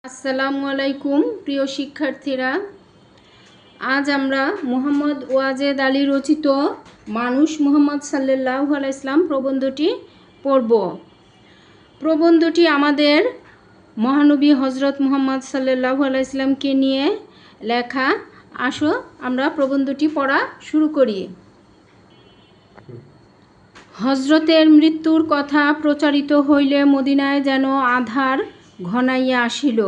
আসসালামু আলাইকুম প্রিয় শিক্ষার্থীরা, আজ আমরা মোহাম্মদ ওয়াজেদ আলী রচিত মানুষ মুহাম্মদ সাল্লাল্লাহু আলাইহি সাল্লাম প্রবন্ধটি পড়ব। প্রবন্ধটি আমাদের মহানবী হজরত মুহাম্মদ সাল্লাল্লাহু আলাইহি সাল্লামকে নিয়ে লেখা। আসো আমরা প্রবন্ধটি পড়া শুরু করি। হজরতের মৃত্যুর কথা প্রচারিত হইলে মদিনায় যেন আঁধার ঘনাইয়া আসিল।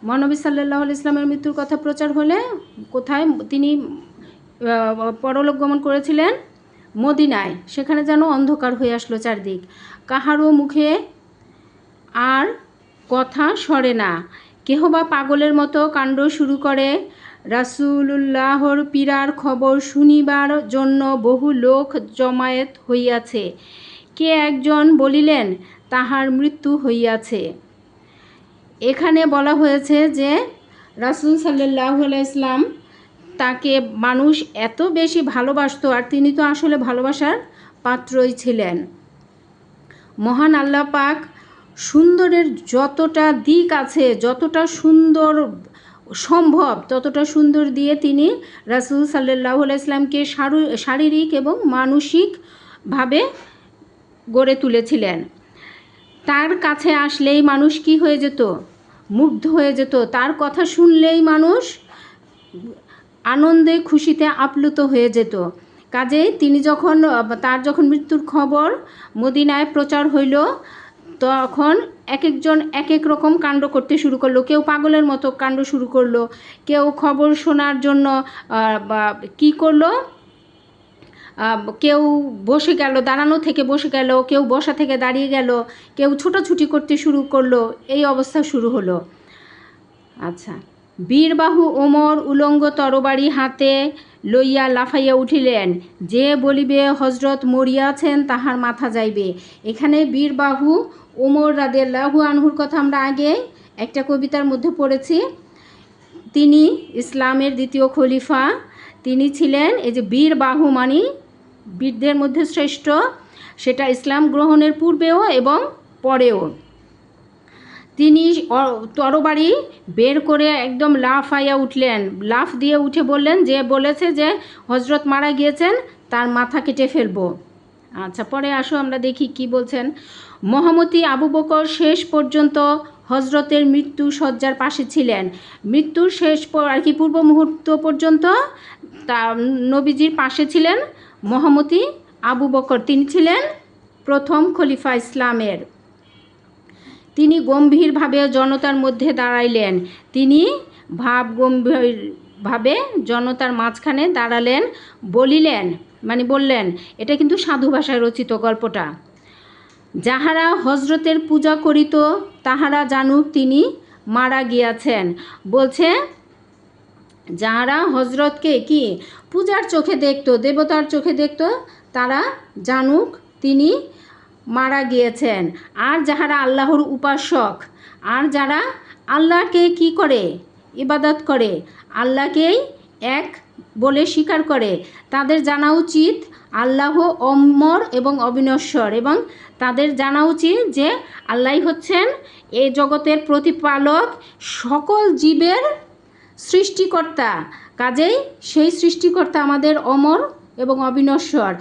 মহানবী সাল্লাল্লাহু আলাইহি সাল্লামের মৃত্যুর কথা প্রচার হলে কোথায় তিনি পরলোক গমন করেছিলেন? মদিনায়। সেখানে যেন অন্ধকার হয়ে আসলো চারদিক, কাহারও মুখে আর কথা সরে না। কেহ বা পাগলের মতো কাণ্ড শুরু করে। রাসূলুল্লাহর পীড়ার খবর শুনিবার জন্য বহু লোক জমায়েত হইয়াছে। কে একজন বলিলেন তাহার মৃত্যু হইয়াছে। এখানে বলা হয়েছে যে রাসূল সাল্লাল্লাহু আলাইহি সাল্লাম তাকে মানুষ এত বেশি ভালোবাসত, আর তিনি তো আসলে ভালোবাসার পাত্রই ছিলেন। মহান আল্লাহ পাক সুন্দরের যতটা দিক আছে, যতটা সুন্দর সম্ভব ততটা সুন্দর দিয়ে তিনি রাসূল সাল্লাল্লাহু আলাইহি সাল্লামকে শারীরিক এবং মানসিকভাবে গড়ে তুলেছিলেন। তার কাছে আসলেই মানুষ কি হয়ে যেত? মুগ্ধ হয়ে যেত। তার কথা শুনলেই মানুষ আনন্দে খুশিতে আপ্লুত হয়ে যেত। কাজেই তিনি তার যখন মৃত্যুর খবর মদিনায় প্রচার হইল, তখন এক একজন এক এক রকম কাণ্ড করতে শুরু করলো। কেউ পাগলের মতো কাণ্ড শুরু করলো, কেউ খবর শোনার জন্য কি করলো, কেউ বসে গেল, দাঁড়ানো থেকে বসে গেল, কেউ বসা থেকে দাঁড়িয়ে গেল, কেউ ছোটাছুটি করতে শুরু করলো। এই অবস্থা শুরু হলো। আচ্ছা, বীরবাহু ওমর উলঙ্গ তরবারি হাতে লইয়া লাফাইয়া উঠিলেন। যে বলিবে হজরত মরিয়াছেন তাহার মাথা যাইবে। এখানে বীরবাহু ওমর রাদিয়াল্লাহু আনহুর কথা আমরা আগে একটা কবিতার মধ্যে পড়েছি। তিনি ইসলামের দ্বিতীয় খলিফা। তিনি ছিলেন এই যে বীরবাহু মানে বীরদের মধ্যে শ্রেষ্ঠ, সেটা ইসলাম গ্রহণের পূর্বেও এবং পরেও। তিনি তরবারি বের করে একদম লাফাইয়া উঠলেন। লাফ দিয়ে উঠে বললেন, যে বলেছে যে হজরত মারা গিয়েছেন তার মাথা কেটে ফেলবো। আচ্ছা, পরে আসো আমরা দেখি কি বলছেন। মহামতি আবু বকর শেষ পর্যন্ত হজরতের মৃত্যু শয্যার পাশে ছিলেন। মৃত্যুর শেষ আর কি পূর্ব মুহূর্ত পর্যন্ত তা নবীজির পাশে ছিলেন মহামতি আবু বকর। তিনি ছিলেন প্রথম খলিফা ইসলামের। তিনি গম্ভীরভাবে জনতার মধ্যে দাঁড়াইলেন। তিনি ভাবগম্ভীরভাবে জনতার মাঝখানে দাঁড়ালেন, বললেন, এটা কিন্তু সাধু ভাষায় রচিত গল্পটা। যাহারা হজরতের পূজা করিত তাহারা জানুক তিনি মারা গিয়াছেন। বলছে যাহারা হজরতকে কি পূজার চোখে দেখত, দেবতার চোখে দেখত, তারা জানুক তিনি মারা গিয়েছেন। আর যাহারা আল্লাহর উপাসক, আর যারা আল্লাহকে কি করে? ইবাদত করে, আল্লাহকেই এক বলে স্বীকার করে, তাদের জানা উচিত আল্লাহ অমর এবং অবিনশ্বর, এবং তাদের জানা উচিত যে আল্লাহই হচ্ছেন এই জগতের প্রতিপালক, সকল জীবের সৃষ্টিকর্তা। কাজেই সেই সৃষ্টিকর্তা আমাদের অমর এবং অবিনশ্বর।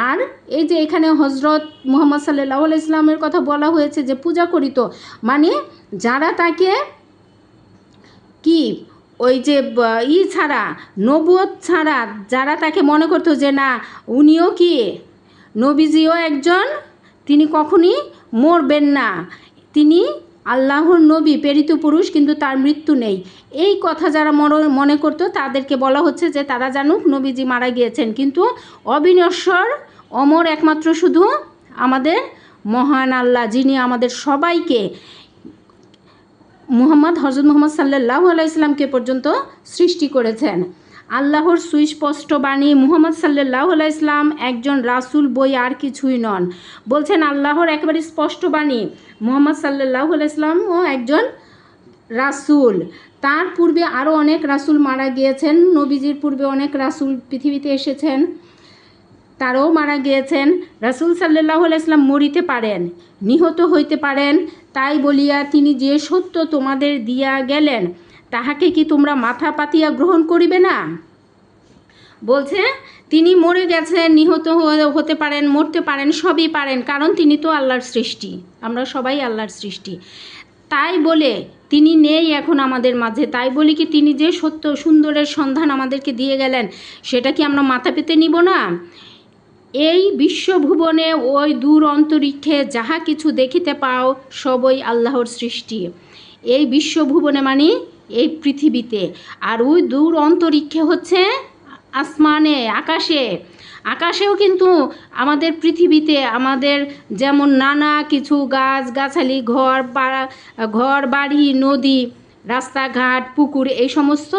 আর এই যে এখানে হজরত মুহাম্মদ সাল্লাল্লাহু আলাইহি সাল্লামের কথা বলা হয়েছে যে পূজা করিত, মানে যারা তাকে কি ওই যে ছাড়া, নবুয়ত ছাড়া যারা তাকে মনে করতো যে না উনিও কি নবীজিও একজন, তিনি কখনই মরবেন না, তিনি আল্লাহর নবী প্রেরিত পুরুষ, কিন্তু তার মৃত্যু নেই, এই কথা যারা মনে করতো তাদেরকে বলা হচ্ছে যে তারা জানুক নবীজি মারা গিয়েছেন। কিন্তু অবিনশ্বর অমর একমাত্র শুধু আমাদের মহান আল্লাহ, যিনি আমাদের সবাইকে হজরত মুহাম্মদ সাল্লাল্লাহু আলাইহি সাল্লামকে পর্যন্ত সৃষ্টি করেছেন। আল্লাহর সুস্পষ্ট বাণী, মুহাম্মদ সাল্লাল্লাহু আলাইহি সাল্লাম একজন রাসূল, বই আর কিছুই নন। বলছেন আল্লাহর একেবারে স্পষ্ট বাণী, মুহাম্মদ সাল্লাল্লাহু আলাইহি সাল্লামও একজন রাসূল। তার পূর্বে আরও অনেক রাসূল মারা গিয়েছেন, নবীজির পূর্বে অনেক রাসূল পৃথিবীতে এসেছেন। তারাও মারা গিয়েছেন। রাসূল সাল্লাল্লাহু আলাইহি ওয়াসাল্লাম মরিতে পারেন, নিহত হইতে পারেন, তাই বলিয়া তিনি যে সত্য তোমাদের দিয়া গেলেন তাহাকে কি তোমরা মাথা পাতিয়া গ্রহণ করিবে না? বলছে তিনি মরে গেছেন, নিহত হতে পারেন, মরতে পারেন, সবই পারেন, কারণ তিনি তো আল্লাহর সৃষ্টি, আমরা সবাই আল্লাহর সৃষ্টি। তাই বলে তিনি নেই এখন আমাদের মাঝে, তাই বলি কি তিনি যে সত্য সুন্দরের সন্ধান আমাদেরকে দিয়ে গেলেন সেটা কি আমরা মাথা পেতে নিব না? এই বিশ্বভুবনে ওই দূর অন্তরিক্ষে যাহা কিছু দেখিতে পাও সবই আল্লাহর সৃষ্টি। এই বিশ্বভুবনে মানে এই পৃথিবীতে, আর ওই দূর অন্তরিক্ষে হচ্ছে আসমানে, আকাশে। আকাশেও কিন্তু আমাদের পৃথিবীতে আমাদের যেমন নানা কিছু গাছ গাছালি, ঘর বাড়ি, নদী, রাস্তাঘাট, পুকুর, এই সমস্ত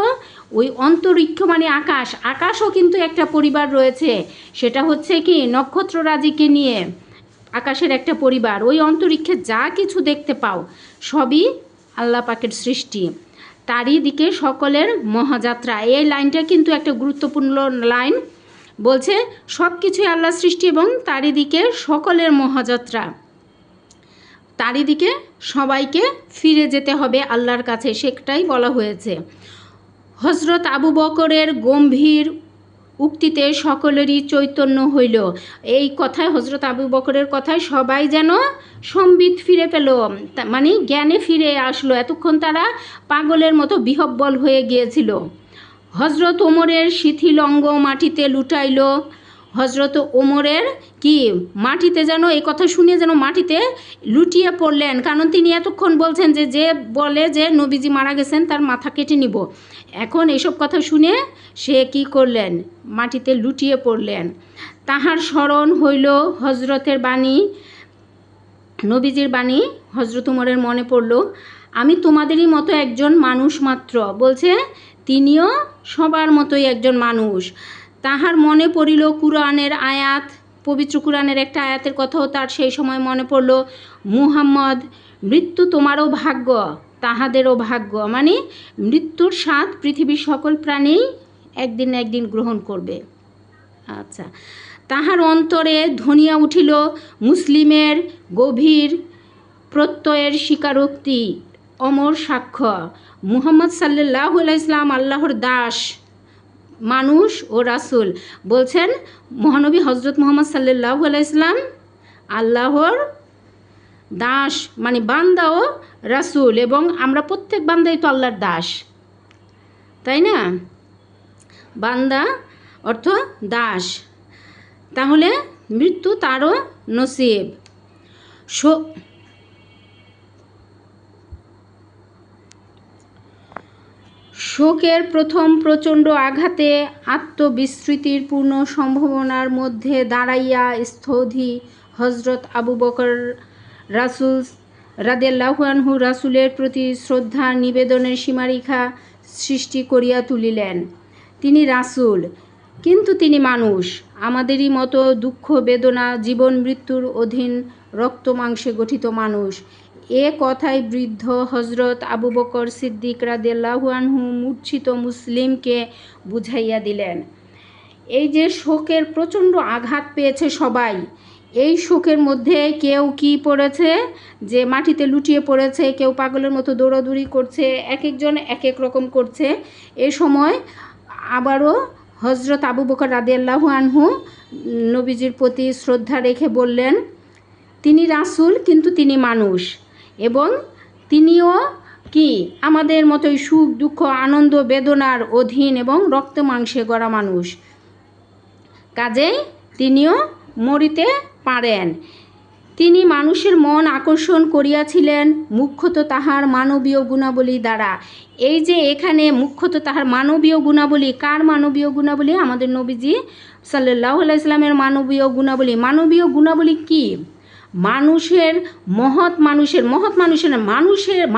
ওই অন্তরিক্ষ মানে আকাশ। আকাশও কিন্তু একটা পরিবার রয়েছে, সেটা হচ্ছে কি নক্ষত্ররাজিকে নিয়ে আকাশের একটা পরিবার। ওই অন্তরিক্ষে যা কিছু দেখতে পাও সবই আল্লাহ পাকের সৃষ্টি। তারই দিকে সকলের মহাযাত্রা, এই লাইনটা কিন্তু একটা গুরুত্বপূর্ণ লাইন। বলছে সব কিছুই আল্লাহ সৃষ্টি এবং তারই দিকে সকলের মহাযাত্রা, তারই দিকে সবাইকে ফিরে যেতে হবে আল্লাহর কাছে, সেটাই বলা হয়েছে। হজরত আবু বকরের গম্ভীর উক্তিতে সকলেরই চৈতন্য হইল। এই কথায়, হজরত আবু বকরের কথায় সবাই যেন সম্বিত ফিরে পেল, মানে জ্ঞানে ফিরে আসলো। এতক্ষণ তারা পাগলের মতো বিহব্বল হয়ে গিয়েছিল। হজরত ওমরের শিথিল অঙ্গ মাটিতে লুটাইল। হজরত ওমরের কি মাটিতে যেন, এই কথা শুনে যেন মাটিতে লুটিয়ে পড়লেন, কারণ তিনি এতক্ষণ বলছেন যে বলে যে নবীজি মারা গেছেন তার মাথা কেটে নিব। এখন এসব কথা শুনে সে কি করলেন, মাটিতে লুটিয়ে পড়লেন। তাহার স্মরণ হইল হজরতের বাণী, নবীজির বাণী হজরত উমরের মনে পড়ল, আমি তোমাদেরই মতো একজন মানুষ মাত্র। বলছে তিনিও সবার মতোই একজন মানুষ। তাহার মনে পড়িল কুরআনের আয়াত, পবিত্র কুরআনের একটা আয়াতের কথাও তার সেই সময় মনে পড়ল, মুহাম্মদ, মৃত্যু তোমারও ভাগ্য তাহাদেরও ভাগ্য, মানে মৃত্যুর স্বাদ পৃথিবীর সকল প্রাণী একদিন না একদিন গ্রহণ করবে। আচ্ছা, তাহার অন্তরে ধ্বনিয়া উঠিল মুসলিমের গভীর প্রত্যয়ের স্বীকারোক্তি, অমর সাক্ষ্য, মুহাম্মদ সাল্লাল্লাহু আলাইহি ওয়াসাল্লাম আল্লাহর দাস, মানুষ ও রাসূল। বলছেন মহানবী হজরত মুহাম্মদ সাল্লাল্লাহু আলাইহি ওয়াসাল্লাম আল্লাহর দাস, মানে বান্দা ও রাসূল, এবং আমরা প্রত্যেক বান্দাই তো আল্লাহর দাস, তাই না? বান্দা অর্থ দাস, তাহলে মৃত্যু তারও নসিব। শোকের প্রথম প্রচণ্ড আঘাতে আত্মবিস্মৃতির পূর্ণ সম্ভাবনার মধ্যে দাঁড়াইয়া স্থৌধি হজরত আবু বকর রাসূল রাদিয়াল্লাহু আনহু রাসূলের প্রতি শ্রদ্ধা নিবেদনের সীমারেখা সৃষ্টি করিয়া তুলিলেন। তিনি রাসূল, কিন্তু তিনি মানুষ, আমাদেরই মতো দুঃখ বেদনা জীবন মৃত্যুর অধীন রক্ত মাংসে গঠিত মানুষ। এ কথায় বৃদ্ধ হজরত আবু বকর সিদ্দিক রাদিয়াল্লাহু আনহু মূর্ছিত মুসলিমকে বুঝাইয়া দিলেন। এই যে শোকের প্রচণ্ড আঘাত পেয়েছে সবাই, এই শোকের মধ্যে কেউ কি পড়েছে যে মাটিতে লুটিয়ে পড়েছে, কেউ পাগলের মতো দৌড়াদৌড়ি করছে, এক একজন এক এক রকম করছে। এ সময় আবারও হজরত আবু বকর রাদিয়াল্লাহু আনহু নবীজির প্রতি শ্রদ্ধা রেখে বললেন, তিনি রাসূল কিন্তু তিনি মানুষ, এবং তিনিও কি আমাদের মতোই সুখ দুঃখ আনন্দ বেদনার অধীন এবং রক্ত মাংসে গড়া মানুষ, কাজেই তিনিও মরিতে পারেন। তিনি মানুষের মন আকর্ষণ করিয়াছিলেন মুখ্যত তাহার মানবীয় গুণাবলী দ্বারা। এই যে এখানে মুখ্যত তাহার মানবীয় গুণাবলী, কার মানবীয় গুণাবলী? আমাদের নবীজি সাল্লাল্লাহু আলাইহি সাল্লামের মানবীয় গুণাবলী। মানবীয় গুণাবলী কি? মানুষের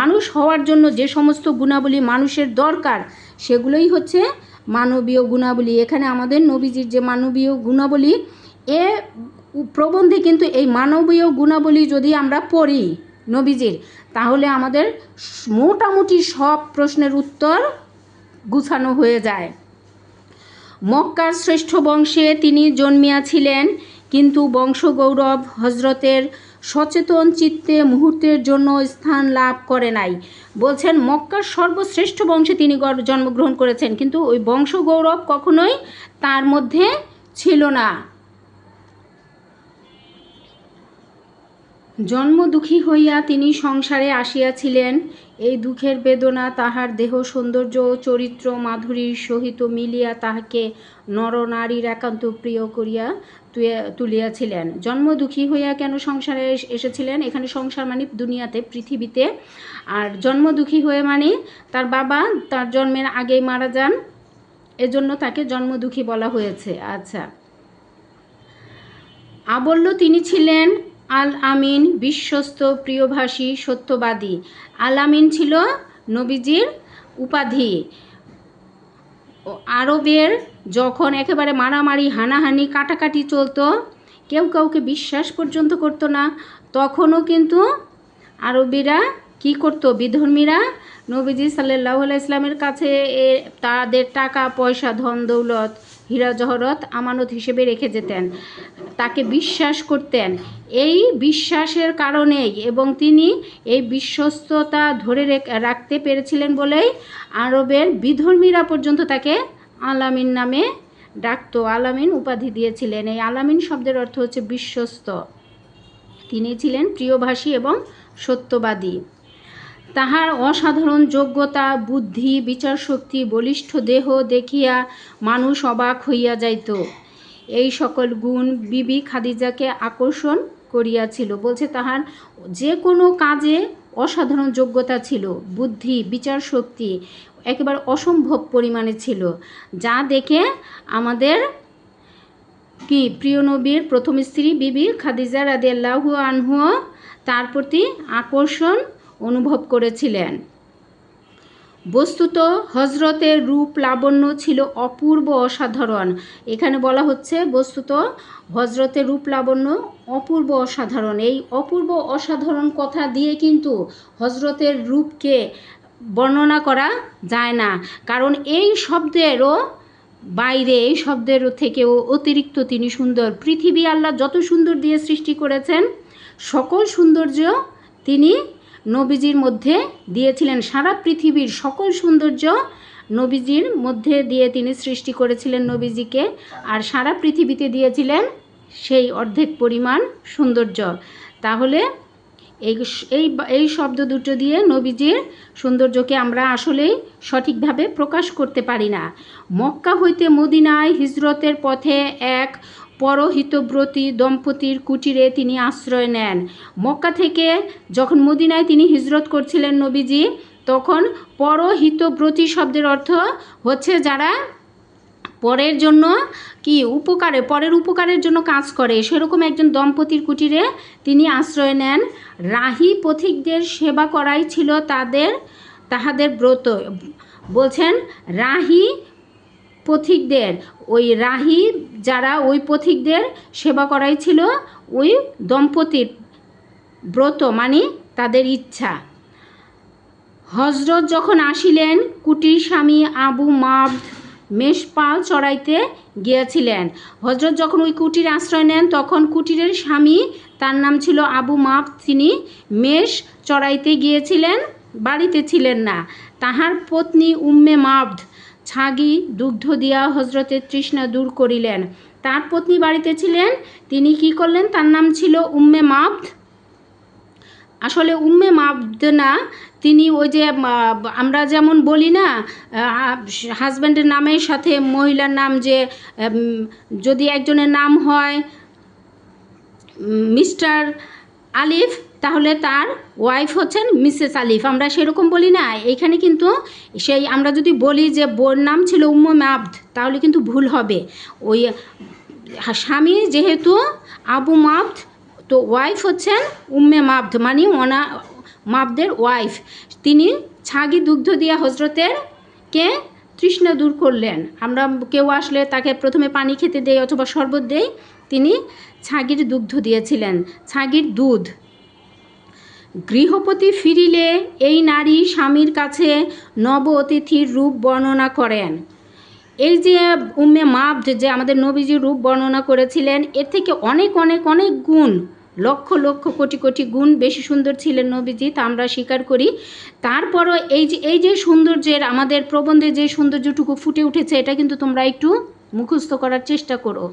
মানুষ হওয়ার জন্য যে সমস্ত গুণাবলী মানুষের দরকার সেগুলোই হচ্ছে মানবীয় গুণাবলী। এখানে আমাদের নবীজির যে মানবীয় গুণাবলী, এ প্রবন্ধে কিন্তু এই মানবীয় গুণাবলী যদি আমরা পড়ি নবীজির, তাহলে আমাদের মোটামুটি সব প্রশ্নের উত্তর গুছানো হয়ে যায়। মক্কার শ্রেষ্ঠ বংশে তিনি জন্মিয়াছিলেন, কিন্তু বংশগৌরব হজরতের সচেতন চিত্তে মুহূর্তের জন্য স্থান লাভ করে নাই। বলছেন মক্কার সর্বশ্রেষ্ঠ বংশে তিনি জন্মগ্রহণ করেছেন, কিন্তু ওই বংশগৌরব কখনোই তার মধ্যে ছিল না। জন্ম দুঃখী হইয়া তিনি সংসারে আসিয়াছিলেন। এই দুঃখের বেদনা তাহার দেহ সৌন্দর্য ও চরিত্র মাধুরীর সহিত মিলিয়া তাহাকে নরনারীর একান্ত প্রিয় করিয়া তুলিয়াছিলেন। জন্ম দুঃখী হইয়া কেন সংসারে এসেছিলেন? এখানে সংসার মানে দুনিয়াতে, পৃথিবীতে। আর জন্ম দুঃখী হয়ে মানে তার বাবা তার জন্মের আগেই মারা যান, এজন্য তাকে জন্ম দুঃখী বলা হয়েছে। আচ্ছা, আবল্য তিনি ছিলেন আল আমিন, বিশ্বস্ত, প্রিয়ভাষী, সত্যবাদী। আল আমিন ছিল নবীজির উপাধি। আরবের যখন একেবারে মারামারি, হানাহানি, কাটাকাটি চলতো, কেউ কাউকে বিশ্বাস পর্যন্ত করতো না, তখনও কিন্তু আরবিরা কি করতো? বিধর্মীরা নবীজি সাল্লাল্লাহু আলাইহি ইসলামের কাছে তাদের টাকা পয়সা, ধন দৌলত, হীরা জহরত আমানত হিসেবে রেখে যেতেন, তাকে বিশ্বাস করতেন। এই বিশ্বাসের কারণেই এবং তিনি এই বিশ্বস্ততা ধরে রাখতে পেরেছিলেন বলেই আরবের বিধর্মীরা পর্যন্ত তাকে আলামিন নামে ডাকতো, আলামিন উপাধি দিয়েছিলেন। এই আলামিন শব্দের অর্থ হচ্ছে বিশ্বস্ত। তিনি ছিলেন প্রিয়ভাষী এবং সত্যবাদী। তাহার অসাধারণ যোগ্যতা, বুদ্ধি, বিচার শক্তি, বলিষ্ঠ দেহ দেখিয়া মানুষ অবাক হইয়া যাইত। এই সকল গুণ বিবি খাদিজাকে আকর্ষণ করিয়াছিল। বলছে তাহার যে কোনো কাজে অসাধারণ যোগ্যতা ছিল, বুদ্ধি, বিচার শক্তি একেবারে অসম্ভব পরিমাণে ছিল, যা দেখে আমাদের কি প্রিয় নবীর প্রথম স্ত্রী বিবি খাদিজা রাদিয়াল্লাহু আনহা তার প্রতি আকর্ষণ অনুভব করেছিলেন। বস্তুত হজরতের রূপ লাবণ্য ছিল অপূর্ব, অসাধারণ। এখানে বলা হচ্ছে বস্তুত হজরতের রূপ লাবণ্য অপূর্ব, অসাধারণ। এই অপূর্ব অসাধারণ কথা দিয়ে কিন্তু হজরতের রূপকে বর্ণনা করা যায় না, কারণ এই শব্দেরও বাইরে, এই শব্দের থেকেও অতিরিক্ত তিনি সুন্দর। পৃথিবী আল্লাহ যত সুন্দর দিয়ে সৃষ্টি করেছেন, সকল সৌন্দর্য তিনি নবীজির মধ্যে দিয়েছিলেন। সারা পৃথিবীর সকল সৌন্দর্য নবীজির মধ্যে দিয়ে তিনি সৃষ্টি করেছিলেন নবীজিকে, আর সারা পৃথিবীতে দিয়েছিলেন সেই অর্ধেক পরিমাণ সৌন্দর্য। তাহলে এই শব্দ দুটো দিয়ে নবীজির সৌন্দর্যকে আমরা আসলেই সঠিকভাবে প্রকাশ করতে পারি না। মক্কা হইতে মদিনায় হিজরতের পথে এক পরহিতব্রতী দম্পতির কুটিরে তিনি আশ্রয় নেন। মক্কা থেকে যখন মদিনায় তিনি হিজরত করছিলেন নবীজি, তখন পরহিতব্রতী শব্দের অর্থ হচ্ছে যারা পরের জন্য কি পরের উপকারের জন্য কাজ করে, সেরকম একজন দম্পতির কুটিরে তিনি আশ্রয় নেন। রাহি পথিকদের সেবা করাই ছিল তাহাদের ব্রত। বলছেন রাহি পথিকদের, ওই রাহি যারা ওই পথিকদের সেবা করাই ছিল ওই দম্পতির ব্রত, মানে তাদের ইচ্ছা। হজরত যখন আসিলেন, কুটির স্বামী আবু মাবদ মেষপাল চড়াইতে গিয়েছিলেন। হজরত যখন ওই কুটিরে আশ্রয় নেন, তখন কুটিরের স্বামী, তার নাম ছিল আবু মাবদ, তিনি মেষ চড়াইতে গিয়েছিলেন, বাড়িতে ছিলেন না। তাহার পত্নী উম্মে মাবদ ছাগি দুগ্ধ দিয়া হজরতের তৃষ্ণা দূর করিলেন। তার পত্নী বাড়িতে ছিলেন, তিনি কি করলেন? তার নাম ছিল উম্মে মাবদ। আসলে উম্মে মাবদ না, তিনি ওই যে আমরা যেমন বলি না হাজব্যান্ডের নামের সাথে মহিলার নাম, যে যদি একজনের নাম হয় মিস্টার আলিফ, তাহলে তার ওয়াইফ হচ্ছেন মিসেস আলিফ, আমরা সেরকম বলি না। এইখানে কিন্তু সেই আমরা যদি বলি যে বোর নাম ছিল উম্মে মাবদ, তাহলে কিন্তু ভুল হবে। ওই স্বামী যেহেতু আবু মাবদ, তো ওয়াইফ হচ্ছেন উম্মে মাবদ, মানে মাবদের ওয়াইফ। তিনি ছাগি দুগ্ধ দিয়া হজরতের কে তৃষ্ণা দূর করলেন। আমরা কেউ আসলে তাকে প্রথমে পানি খেতে দেই অথবা শরবত দেই, তিনি ছাগির দুগ্ধ দিয়েছিলেন, ছাগির দুধ। গৃহপতি ফিরিলে এই নারী স্বামীর কাছে নব অতিথির রূপ বর্ণনা করেন। এই যে উম্মে মাবদ যে আমাদের নবীজির রূপ বর্ণনা করেছিলেন, এর থেকে অনেক অনেক অনেক গুণ, লক্ষ লক্ষ কোটি কোটি গুণ বেশি সুন্দর ছিলেন নবীজি, তা আমরা স্বীকার করি। তারপরও এই যে সৌন্দর্যের আমাদের প্রবন্ধে যে সৌন্দর্যটুকু ফুটে উঠেছে, এটা কিন্তু তোমরা একটু মুখস্থ করার চেষ্টা করো।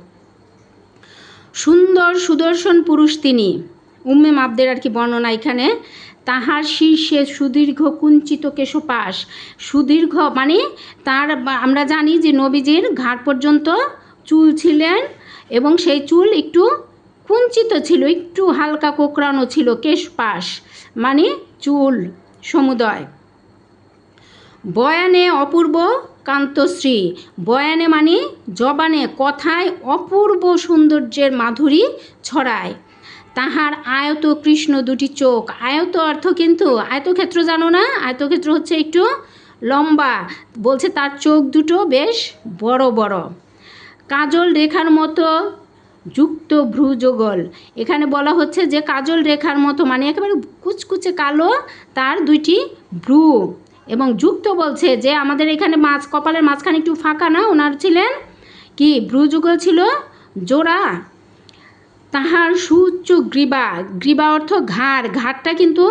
সুন্দর সুদর্শন পুরুষ তিনি, উম্মে মাবদের আর কি বর্ণনা এখানে। তাহার শীর্ষে সুদীর্ঘ কুঞ্চিত কেশপাশ, সুদীর্ঘ মানে তার, আমরা জানি যে নবীজির ঘাড় পর্যন্ত চুল ছিলেন এবং সেই চুল একটু কুঞ্চিত ছিল, একটু হালকা কোঁকড়ানো ছিল, কেশপাশ মানে চুল সমুদয়। বয়ানে অপূর্ব কান্তশ্রী, বয়ানে মানে জবানে, কথায় অপূর্ব সৌন্দর্যের মাধুরী ছড়ায়। তাহার আয়ত কৃষ্ণ দুটি চোখ, আয়ত অর্থ কিন্তু আয়তক্ষেত্র জানো না, আয়তক্ষেত্র হচ্ছে একটু লম্বা, বলছে তার চোখ দুটো বেশ বড় বড়। কাজল রেখার মতো যুক্ত ভ্রুযুগল, এখানে বলা হচ্ছে যে কাজল রেখার মতো মানে একেবারে কুচকুচে কালো তার দুইটি ভ্রু, এবং যুক্ত বলছে যে আমাদের এখানে কপালের মাঝখানে একটু ফাঁকা না, ওনার ছিলেন কি ভ্রুযুগল ছিল জোড়া। তাহার সুউচ্চ গ্রীবা, গ্রীবা অর্থ ঘাড়, ঘাড়টা কিন্তু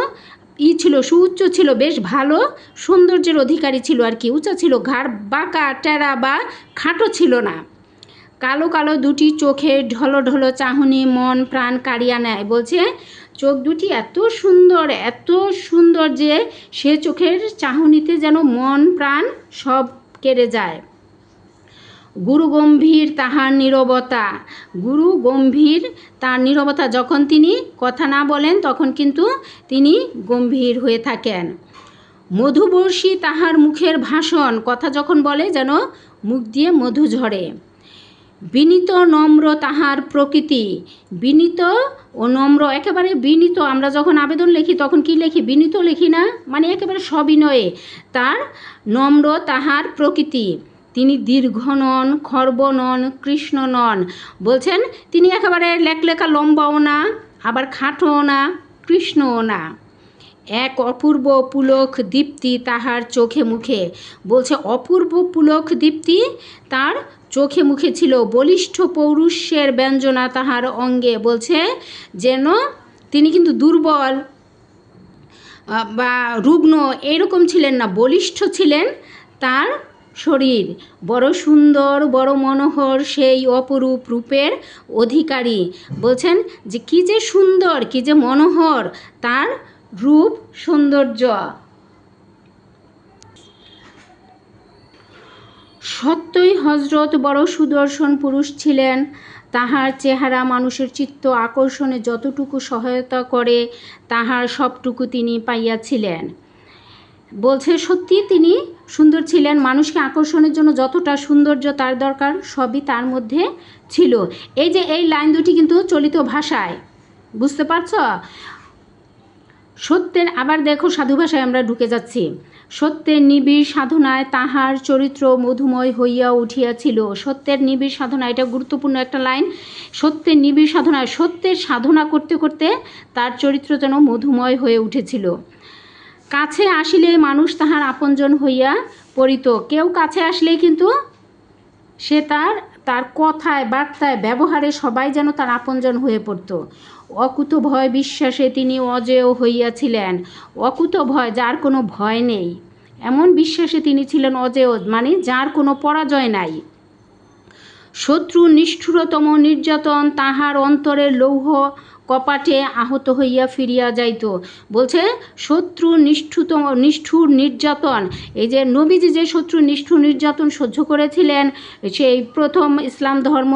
ছিল, সুউচ্চ ছিল, বেশ ভালো সৌন্দর্যের অধিকারী ছিল আর কি, উঁচা ছিল, ঘাড় বাঁকা টেরা বা খাটো ছিল না। কালো কালো দুটি চোখে ঢলো ঢলো চাহনি মন প্রাণ কাড়িয়া নেয়, বলছে চোখ দুটি এত সুন্দর যে সে চোখের চাহনিতে যেন মন প্রাণ সব কেড়ে যায়। গুরু গম্ভীর তাহার নীরবতা, গুরু গম্ভীর তার নীরবতা, যখন তিনি কথা না বলেন তখন কিন্তু তিনি গম্ভীর হয়ে থাকেন। মধুবর্ষী তাহার মুখের ভাষণ, কথা যখন বলে যেন মুখ দিয়ে মধু ঝরে। বিনীত নম্র তাহার প্রকৃতি, বিনীত ও নম্র, একেবারে বিনীত, আমরা যখন আবেদন লিখি তখন কি লিখি, বিনীত লিখি না, মানে একেবারে সবিনয়ে। তার নম্র তাহার প্রকৃতি, তিনি দীর্ঘ নন, খর্ব নন, কৃষ্ণ নন, বলছেন তিনি একেবারে লেখলেখা লম্বাও না, আবার খাটোও না, কৃষ্ণও না। এক অপূর্ব পুলক দীপ্তি তাহার চোখে মুখে, বলছে অপূর্ব পুলক দীপ্তি তার চোখে মুখে ছিল। বলিষ্ঠ পৌরুষের ব্যঞ্জনা তাহার অঙ্গে, বলছে যেন তিনি কিন্তু দুর্বল বা রুগ্ন এরকম ছিলেন না, বলিষ্ঠ ছিলেন তার শরীর। বড় সুন্দর বড় মনোহর সেই অপরূপ রূপের অধিকারী, বলছেন যে কি যে সুন্দর কি যে মনোহর তার রূপ সৌন্দর্য। সত্যই হজরত বড় সুদর্শন পুরুষ ছিলেন, তাহার চেহারা মানুষের চিত্ত আকর্ষণে যতটুকু সহায়তা করে তাহার সবটুকু তিনি পাইয়াছিলেন। বলছে সত্যি তিনি সুন্দর ছিলেন, মানুষকে আকর্ষণের জন্য যতটা সৌন্দর্য তার দরকার সবই তার মধ্যে ছিল। এই যে এই লাইন দুটি কিন্তু চলিত ভাষায়, বুঝতে পারছ? সত্যের, আবার দেখো সাধু ভাষায় আমরা ঢুকে যাচ্ছি। সত্যের নিবিড় সাধনায় তাহার চরিত্র মধুময় হইয়া উঠিয়াছিল। সত্যের নিবিড় সাধনা, এটা গুরুত্বপূর্ণ একটা লাইন। সত্যের নিবিড় সাধনায়, সত্যের সাধনা করতে করতে তার চরিত্র যেন মধুময় হয়ে উঠেছিল। কাছে আসিলে মানুষ তাহার আপনজন হইয়া পড়িত, কেউ কাছে আসলেই কিন্তু সে তার কথায় বার্তায় ব্যবহারে সবাই যেন তার আপনজন হয়ে পড়ত। অকুত ভয় বিশ্বাসে তিনি অজেয় হইয়াছিলেন। অকুত ভয়, যার কোনো ভয় নেই, এমন বিশ্বাসে তিনি ছিলেন অজেয়, মানে যার কোনো পরাজয় নাই। শত্রু নিষ্ঠুরতম নির্যাতন তাহার অন্তরের লৌহ কপাটে আহত হইয়া ফিরিয়া যাইত। বলছে শত্রু নিষ্ঠুর নির্যাতন, এই যে নবীজি যে শত্রু নিষ্ঠুর নির্যাতন সহ্য করেছিলেন সেই প্রথম ইসলাম ধর্ম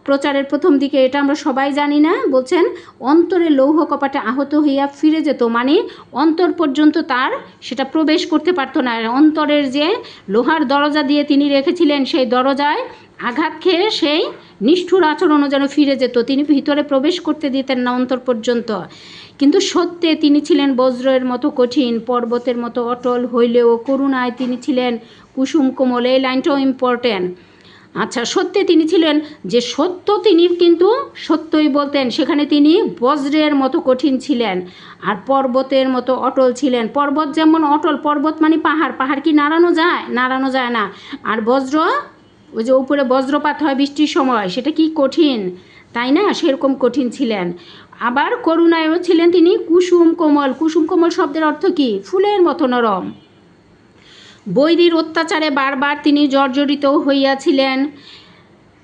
প্রচারের প্রথম দিকে, এটা আমরা সবাই জানি না, বলছেন অন্তরের লৌহ কপাটে আহত হইয়া ফিরে যেত, মানে অন্তর পর্যন্ত তার সেটা প্রবেশ করতে পারতো না। অন্তরের যে লোহার দরজা দিয়ে তিনি রেখেছিলেন সেই দরজায় আঘাত খেয়ে সেই নিষ্ঠুর আচরণও যেন ফিরে যেত, তিনি ভিতরে প্রবেশ করতে দিতেন না অন্তর পর্যন্ত। কিন্তু সত্যে তিনি ছিলেন বজ্রের মতো কঠিন, পর্বতের মতো অটল হইলেও করুণায় তিনি ছিলেন কুসুম কোমল। এই লাইনটাও ইম্পর্টেন্ট। আচ্ছা, সত্যে তিনি ছিলেন, যে সত্য তিনি কিন্তু সত্যই বলতেন, সেখানে তিনি বজ্রের মতো কঠিন ছিলেন, আর পর্বতের মতো অটল ছিলেন। পর্বত যেমন অটল, পর্বত মানে পাহাড়, পাহাড় কি নাড়ানো যায়? নাড়ানো যায় না। আর বজ্র ওই যে উপরে বজ্রপাত হয় বৃষ্টির সময়, সেটা কি কঠিন, তাই না? সেরকম কঠিন ছিলেন। আবার করুণায়ও ছিলেন তিনি কুসুম কোমল। কুসুম কোমল শব্দের অর্থ কি? ফুলের মতো নরম। বৈরীর অত্যাচারে বারবার তিনি জর্জরিত হইয়াছিলেন।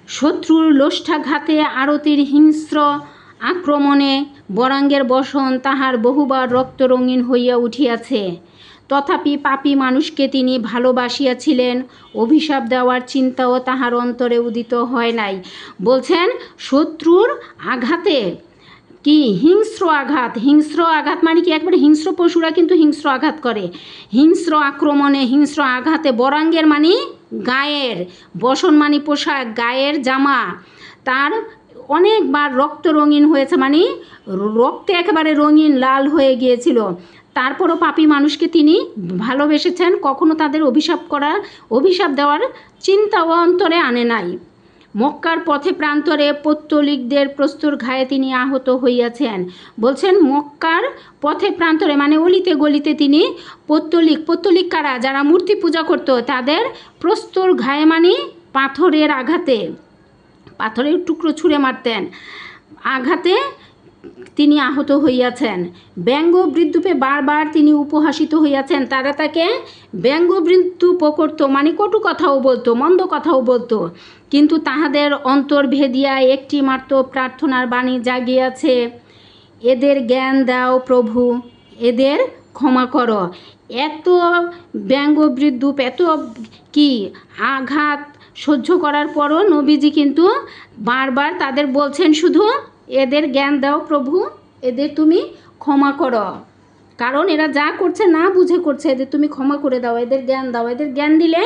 শত্রুর লোষ্ঠাঘাতে, আরতির হিংস্র আক্রমণে বরাঙ্গের বসন তাহার বহুবার রক্তরঙিন হইয়া উঠিয়াছে। তথাপি পাপী মানুষকে তিনি ভালোবাসিয়াছিলেন। অভিশাপ দেওয়ার চিন্তাও তাহার অন্তরে উদিত হয় নাই। বলছেন শত্রুর আঘাতে, কি হিংস্র আঘাত, হিংস্র আঘাত মানে কি? একবারে হিংস্র পশুরা কিন্তু হিংস্র আঘাত করে। হিংস্র আক্রমণে, হিংস্র আঘাতে, বরাঙ্গের মানে গায়ের, বসন মানে পোশাক, গায়ের জামা, তার অনেকবার রক্ত রঙিন হয়েছে, মানে রক্তে একেবারে রঙিন লাল হয়ে গিয়েছিল। তারপরও পাপী মানুষকে তিনি ভালোবেসেছেন, কখনো তাদের অভিশাপ দেওয়ার চিন্তাও অন্তরে আনে নাই। মক্কার পথে প্রান্তরে পৌত্তলিকদের প্রস্তর ঘায়ে তিনি আহত হইয়াছেন। বলছেন মক্কার পথে প্রান্তরে মানে অলিতে গলিতে তিনি পৌত্তলিক কারা? যারা মূর্তি পূজা করত, তাদের প্রস্তর ঘায়ে মানে পাথরের আঘাতে, পাথরের টুকরো ছুঁড়ে মারতেন, আঘাতে তিনি আহত হইয়াছেন। ব্যঙ্গ বৃদ্ধূপে বারবার তিনি উপহাসিত হইয়াছেন। তারা তাকে ব্যঙ্গ বৃদ্ধূপ করত, মানে কটু কথাও বলতো, মন্দ কথাও বলতো, কিন্তু তাহাদের অন্তর ভেদিয়া একটি মাত্র প্রার্থনার বাণী জাগিয়াছে, এদের জ্ঞান দাও প্রভু, এদের ক্ষমা করো। এত ব্যঙ্গ বৃদ্ধূপ, এত কি আঘাত সহ্য করার পরও নবীজি কিন্তু বারবার তাদের বলছেন শুধু, এদের জ্ঞান দাও প্রভু, এদের তুমি ক্ষমা করো, কারণ এরা যা করছে না বুঝে করছে, এদের তুমি ক্ষমা করে দাও, এদের জ্ঞান দাও। এদের জ্ঞান দিলে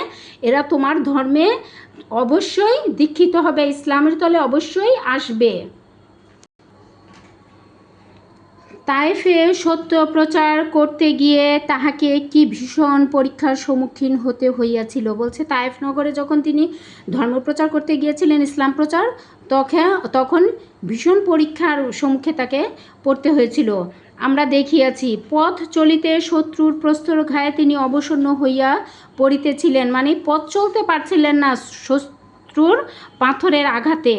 এরা তোমার ধর্মে অবশ্যই দীক্ষিত হবে, ইসলামের তলে অবশ্যই আসবে। তায়েফে সত্য প্রচার করতে গিয়ে তাহাকে কি ভীষণ পরীক্ষার সম্মুখীন হতে হইয়াছিল। বলছে তায়েফ নগরে যখন তিনি ধর্মপ্রচার করতে গিয়েছিলেন, ইসলাম প্রচার, তখন ভীষণ পরীক্ষার সম্মুখে তাকে পড়তে হয়েছিল। আমরা দেখিয়াছি পথ চলিতে শত্রুর প্রস্তর ঘায়ে তিনি অবসন্ন হইয়া পড়িতেছিলেন, মানে পথ চলতে পারছিলেন না শত্রুর পাথরের আঘাতে।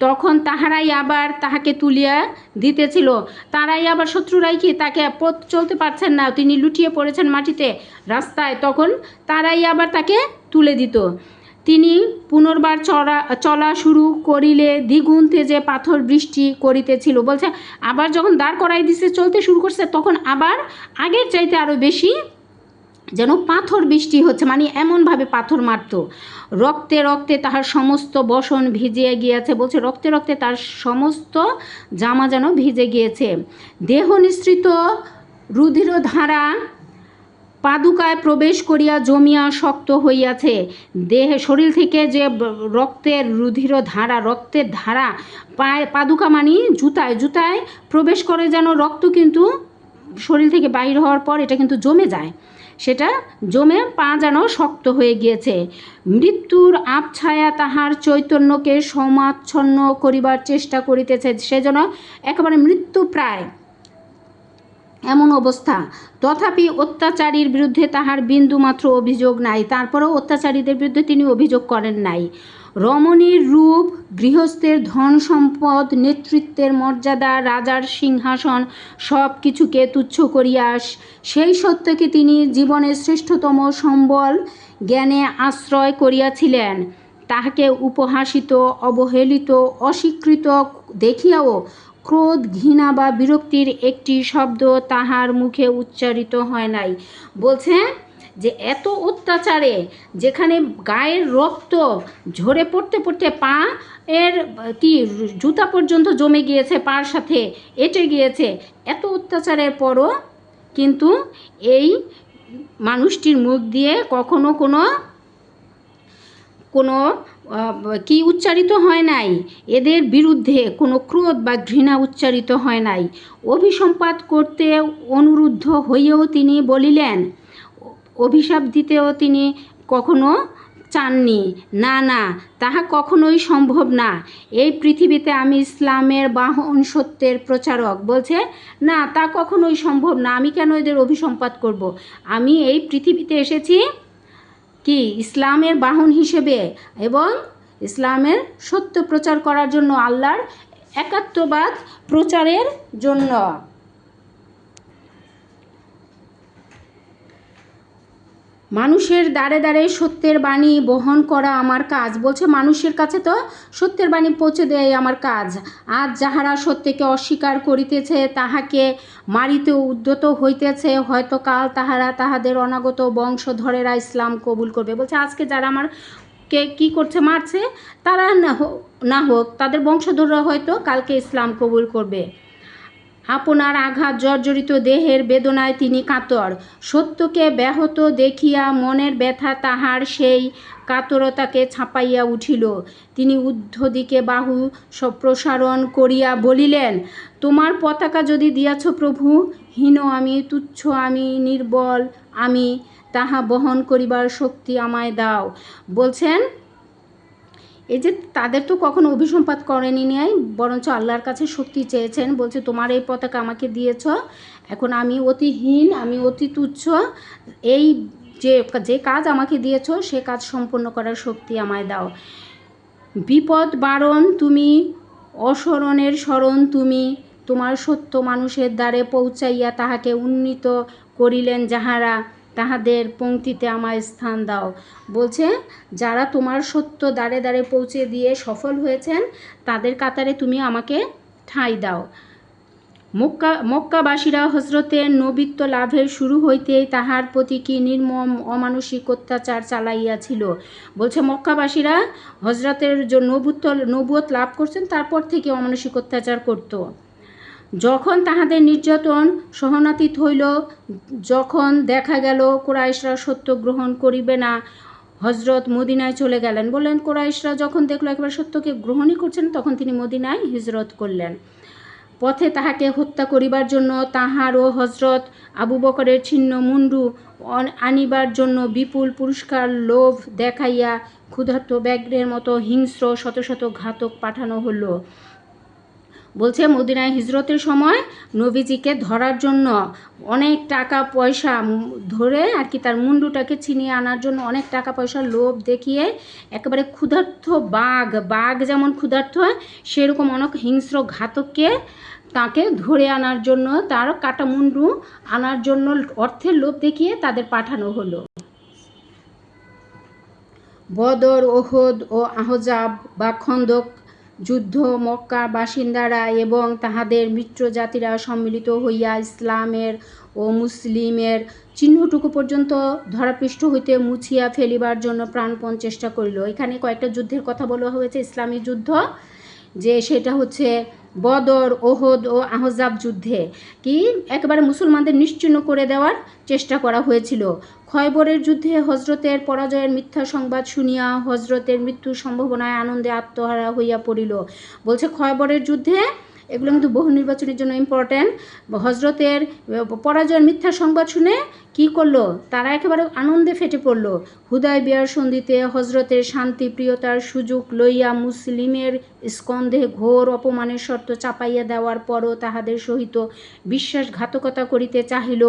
তখন তাহারাই আবার তাহাকে তুলিয়া দিতেছিল। তারাই আবার, শত্রুরাই কি তাকে পথ চলতে পারছেন না, তিনি লুটিয়ে পড়েছেন মাটিতে রাস্তায়, তখন তারাই আবার তাকে তুলে দিত। তিনি পুনর্বার চলা শুরু করিলে দ্বিগুণ তেজে পাথর বৃষ্টি করিতেছিল। বলছে আবার যখন দাঁড় করাই দিছে, চলতে শুরু করছে, তখন আবার আগের চাইতে আরও বেশি যেন পাথর বৃষ্টি হচ্ছে, মানে এমনভাবে পাথর মারত। রক্তে রক্তে তাহার সমস্ত বসন ভিজিয়ে গিয়েছে। বলছে রক্তে রক্তে তার সমস্ত জামা যেন ভিজে গিয়েছে। দেহ নিঃসৃত রুধির ধারা পাদুকায় প্রবেশ করিয়া জমিয়া শক্ত হইয়াছে। শরীর থেকে যে রক্তের রুধির ধারা, রক্তের ধারা পাদুকা মানে জুতায় প্রবেশ করে, যেন রক্ত কিন্তু শরীর থেকে বাহির হওয়ার পর এটা কিন্তু জমে যায়, সেটা জমে পা যেন শক্ত হয়ে গিয়েছে। মৃত্যুর আবছায়া তাহার চৈতন্যকে সমাচ্ছন্ন করিবার চেষ্টা করিতেছে, সেজন্য একেবারে মৃত্যু প্রায় এমন অবস্থা। তথাপি অত্যাচারীর বিরুদ্ধে তাহার বিন্দুমাত্র অভিযোগ নাই। তারপরেও অত্যাচারীদের বিরুদ্ধে তিনি অভিযোগ করেন নাই। রমণীর রূপ, গৃহস্থের ধন সম্পদ, নেতৃত্বের মর্যাদা, রাজার সিংহাসন সব কিছুকে তুচ্ছ করিয়া সেই সত্যকে তিনি জীবনের শ্রেষ্ঠতম সম্বল জ্ঞানে আশ্রয় করিয়াছিলেন। তাহাকে উপহাসিত, অবহেলিত, অস্বীকৃত দেখিয়াও ক্রোধ, ঘৃণা বা বিরক্তির একটি শব্দ তাহার মুখে উচ্চারিত হয় নাই। বলছে যে এত অত্যাচারে, যেখানে গায়ের রক্ত ঝরে পড়তে পড়তে পা এর কি জুতা পর্যন্ত জমে গিয়েছে, পার সাথে এঁটে গিয়েছে, এত অত্যাচারের পরও কিন্তু এই মানুষটির মুখ দিয়ে কখনো কোনো কি উচ্চারিত হয় নাই, এদের বিরুদ্ধে কোনো ক্রোধ বা ঘৃণা উচ্চারিত হয় নাই। অভিসম্পাত করতে অনুরুদ্ধ হইয়েও তিনি বলিলেন, অভিশাপ দিতেও তিনি কখনো চাননি, না, তাহা কখনোই সম্ভব না। এই পৃথিবীতে আমি ইসলামের বাহন, সত্যের প্রচারক। বলছে না, তা কখনোই সম্ভব না, আমি কেন এদের অভিসম্পাত করব? আমি এই পৃথিবীতে এসেছি কি ইসলামের বাহন হিসেবে এবং ইসলামের সত্য প্রচার করার জন্য, আল্লাহর একাত্মবাদ প্রচারের জন্য। মানুষের দ্বারে দ্বারে সত্যের বাণী বহন করা আমার কাজ। বলছে মানুষের কাছে তো সত্যের বাণী পৌঁছে দেয় আমার কাজ। আজ যাহারা সত্যকে অস্বীকার করিতেছে তাহাকে মারিতে উদ্যত হইতেছে, হয়তো কাল তাহারা তাহাদের অনাগত বংশধরেরা ইসলাম কবুল করবে। বলছে আজকে যারা আমার কে কী করছে, মারছে, তারা না হোক তাদের বংশধররা হয়তো কালকে ইসলাম কবুল করবে। আপনার আঘাত জর্জরিত দেহের বেদনায় তিনি কাতর, সত্যকে ব্যাহত দেখিয়া মনের ব্যথা তাহার সেই কাতরতাকে ছাপাইয়া উঠিল। তিনি ঊর্ধ্বদিকে বাহু প্রসারণ করিয়া বলিলেন, তোমার পতাকা যদি দিয়াছ প্রভু, হীন আমি, তুচ্ছ আমি, নির্বল আমি, তাহা বহন করিবার শক্তি আমায় দাও। বলছেন এই যে তাদের তো কখনো অভিসম্পাত করেনি নাই, বরঞ্চ আল্লাহর কাছে শক্তি চেয়েছেন। বলছে তোমার এই পতাকা আমাকে দিয়েছ, এখন আমি অতি হীন, আমি অতি তুচ্ছ, এই যে কাজ আমাকে দিয়েছ সে কাজ সম্পন্ন করার শক্তি আমায় দাও। বিপদ বারণ তুমি, অসরণের স্মরণ তুমি, তোমার সত্য মানুষের দ্বারে পৌঁছাইয়া তাহাকে উন্নীত করিলেন যাহারা, তাহাদের পংক্তিতে আমায় স্থান দাও। বলছে যারা তোমার সত্য দ্বারে দ্বারে পৌঁছে দিয়ে সফল হয়েছেন তাদের কাতারে তুমি আমাকে ঠাঁই দাও। মক্কাবাসীরা হজরতের নবিত্ব লাভের শুরু হইতেই তাহার প্রতি কি নির্মম অমানসিক অত্যাচার চালাইয়াছিল। বলছে মক্কাবাসীরা হজরতের নবুয়ত লাভ করছেন তারপর থেকে অমানসিক অত্যাচার করত। যখন তাহাদের নির্যাতন সহনাতীত হইল, যখন দেখা গেল কুরাইশরা সত্য গ্রহণ করিবে না, হজরত মদিনায় চলে গেলেন। বললেন কুরাইশরা যখন দেখলো একবার সত্যকে গ্রহণই করছেন, তখন তিনি মদিনায় হিজরত করলেন। পথে তাহাকে হত্যা করিবার জন্য তাহার ও হজরত আবু বকরের ছিন্ন মুন্ডু আনিবার জন্য বিপুল পুরস্কার লোভ দেখাইয়া ক্ষুধার্ত ব্যাঘ্রের মতো হিংস্র শত শত ঘাতক পাঠানো হলো। বলছে মদিনায় হিজরতের সময় নবীজিকে ধরার জন্য অনেক টাকা পয়সা ধরে আর কি তার মুন্ডুটাকে ছিনিয়ে আনার জন্য অনেক টাকা পয়সার লোভ দেখিয়ে একেবারে ক্ষুধার্ত বাঘ যেমন ক্ষুধার্ত হয় সেরকম অনেক হিংস্র ঘাতককে তাকে ধরে আনার জন্য, তার কাটা মুন্ডু আনার জন্য অর্থের লোভ দেখিয়ে তাদের পাঠানো হলো। বদর, ওহদ ও আহজাব বা খন্দক যুদ্ধ মক্কা বাসিন্দারা এবং তাহাদের মিত্র জাতিরা সম্মিলিত হইয়া ইসলামের ও মুসলিমের চিহ্নটুকু পর্যন্ত ধরাপৃষ্ঠ হইতে মুছিয়া ফেলিবার জন্য প্রাণপণ চেষ্টা করিল। এখানে কয়েকটা যুদ্ধের কথা বলা হয়েছে ইসলামী যুদ্ধ, যে সেটা হচ্ছে বদর, ওহদ ও আহজাব যুদ্ধে কি একেবারে মুসলমানদের নিশ্চিহ্ন করে দেওয়ার চেষ্টা করা হয়েছিল। খয়বরের যুদ্ধে হজরতের পরাজয়ের মিথ্যা সংবাদ শুনিয়া হজরতের মৃত্যুর সম্ভাবনায় আনন্দে আত্মহারা হইয়া পড়িল। বলছে খয়বরের যুদ্ধে, এগুলো কিন্তু বহু নির্বাচনের জন্য ইম্পর্ট্যান্ট, হজরতের পরাজয়ের মিথ্যা সংবাদ শুনে কি করলো, তারা একেবারে আনন্দে ফেটে পড়ল। হুদায়বিয়ার সন্ধিতে হজরতের শান্তিপ্রিয়তার সুযোগ লইয়া মুসলিমের স্কন্ধে ঘোর অপমানের শর্ত চাপাইয়া দেওয়ার পরও তাহাদের সহিত বিশ্বাসঘাতকতা করিতে চাহিল